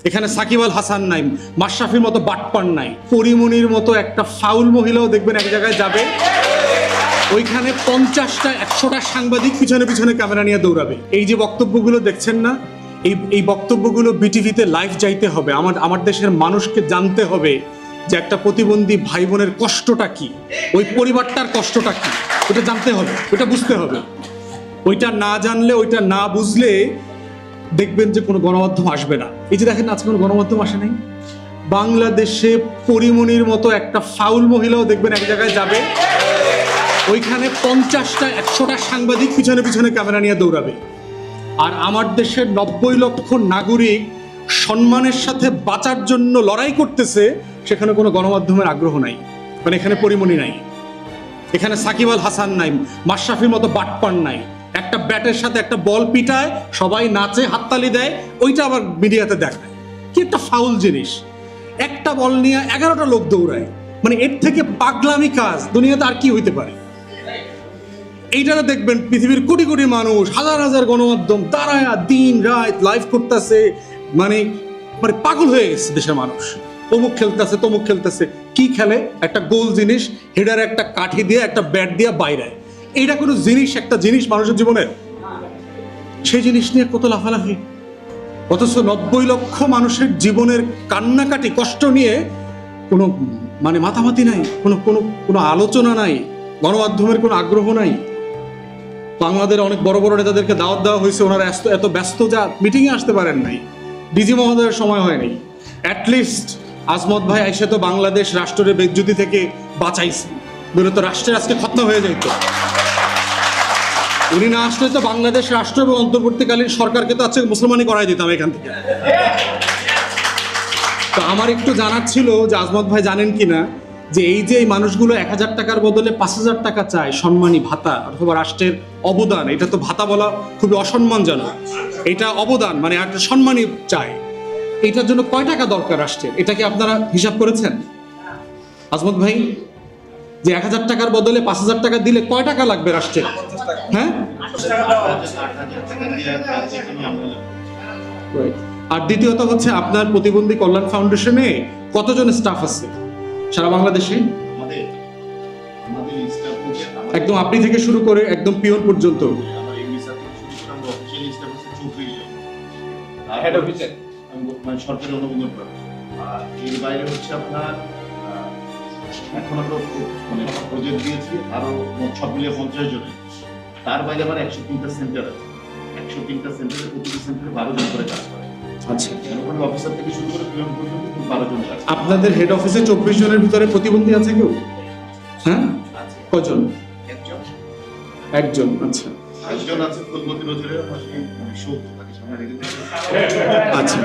এখানে সাকিব আল হাসান নাই, মাশরাফির মতো বাটপার নাই, পরিমণির মতো একটা ফাউল মহিলাও দেখবেন এক জায়গায় যাবে, ওইখানে 50টা 100টা সাংবাদিক পিছনে পিছনে ক্যামেরা নিয়ে দৌড়াবে। এই যে বক্তব্যগুলো দেখছেন না, এই বক্তব্যগুলো বিটিভিতে লাইভ যাইতে হবে। আমার দেশের মানুষকে জানতে হবে যে একটা প্রতিবন্ধী ভাই বোনের কষ্টটা কি, ওই পরিবারটার কষ্টটা কি, ওটা জানতে হবে, ওটা বুঝতে হবে। ওইটা না জানলে, ওইটা না বুঝলে দেখবেন যে কোনো গণমাধ্যম আসবে না। এই যে দেখেন আজকে কোনো গণমাধ্যম আসে নাই। বাংলাদেশে পরিমণির মতো একটা ফাউল মহিলাও দেখবেন এক জায়গায় যাবে, ওইখানে 50টা 100টা সাংবাদিক পিছনে পিছনে ক্যামেরা নিয়ে দৌড়াবে। আর আমার দেশের 90 লক্ষ নাগরিক সম্মানের সাথে বাঁচার জন্য লড়াই করতেছে, সেখানে কোনো গণমাধ্যমের আগ্রহ নাই। মানে এখানে পরিমণি নাই, এখানে সাকিব আল হাসান নাই, মাশরাফির মতো বাটপার নাই। একটা ব্যাটের সাথে একটা বল পিটায়, সবাই নাচে, হাততালি দেয়, ওইটা আবার মিডিয়াতে দেখায়। কি একটা ফাউল জিনিস! একটা বল নিয়ে 11টা লোক দৌড়ায়, মানে এর থেকে পাগলামি কাজ দুনিয়াতে আর কি হইতে পারে? এইটাতে দেখবেন পৃথিবীর কোটি কোটি মানুষ, হাজার হাজার গণমাধ্যম দাঁড়ায় দিন রাত লাইভ করতেছে, মানে মানে পাগল হয়ে গেছে দেশের মানুষ। অমুক খেলতেছে, তমুক খেলতেছে। কি খেলে? একটা গোল জিনিস, হেডার একটা কাঠি দিয়ে, একটা ব্যাট দিয়ে বাইরে। এইটা কোনো জিনিস, একটা জিনিস মানুষের জীবনের? সেই জিনিস নিয়ে কত লাফালাফি, অথচ 90 লক্ষ মানুষের জীবনের কান্নাকাটি, কষ্ট নিয়ে কোনো মানে মাতামাতি নাই, কোনো কোনো কোনো আলোচনা নাই, গণমাধ্যমের কোনো আগ্রহ নাই। বাংলাদেশের অনেক বড় বড় নেতাদেরকে দাওয়াত দেওয়া হয়েছে, ওনারা এত ব্যস্ত যা মিটিংয়ে আসতে পারেন নাই, ডিজি মহোদয়ের সময় হয়নি। অ্যাটলিস্ট আজমত ভাই আইসে তো বাংলাদেশ রাষ্ট্রের বেজ্জতি থেকে বাঁচাইছে, বলে তো রাষ্ট্রের আজকে খতম হয়ে যেত। উনি না আসলে তো বাংলাদেশ রাষ্ট্র এবং অন্তর্বর্তীকালীন সরকারকে তো আজকে মুসলমানি করাই দিতাম এখান থেকে। তো আমার একটু জানার ছিল যে আজমত ভাই জানেন কিনা যে এই যে এই মানুষগুলো 1000 টাকার বদলে 5000 টাকা চায় সম্মানী ভাতা অথবা রাষ্ট্রের অবদান। এটা তো ভাতা বলা খুবই অসম্মানজনক, এটা অবদান মানে একটা সম্মানী চায়। এটার জন্য কয় টাকা দরকার রাষ্ট্রের? এটা কি আপনারা হিসাব করেছেন আজমত ভাই? যে 1000 টাকার বদলে 5000 টাকা দিলে কয় টাকা লাগবে রাষ্ট্রের? হ্যাঁ, আর দ্বিতীয়ত হচ্ছে আপনার প্রতিবন্ধী কল্যাণ ফাউন্ডেশনে কতজন স্টাফ আছে সারা বাংলাদেশে? একদম আপনি থেকে শুরু করে একদম পিয়ন পর্যন্ত। সরকারি অনুমোদন পাবে। আর এর বাইরে হচ্ছে আপনার এখন আমরা মানে প্রজেক্ট দিয়েছি আরো সব মিলিয়ে 50 জনের। তার বাইরে আবার 103টা সেন্টার আছে। 103টা সেন্টারে প্রতিটি সেন্টারে 12 জন করে কাজ করে। আচ্ছা, ওখানে অফিসার থেকে শুরু করে পিয়ন পর্যন্ত 12 জন কাজ। আপনাদের হেড অফিসে 24 জনের ভিতরে প্রতিবন্ধী আছে কেউ? হ্যাঁ, কজন? একজন। আচ্ছা, একজন আছে ফুলমতি নজরে, 70 থাকে সামনে রেখে। আচ্ছা।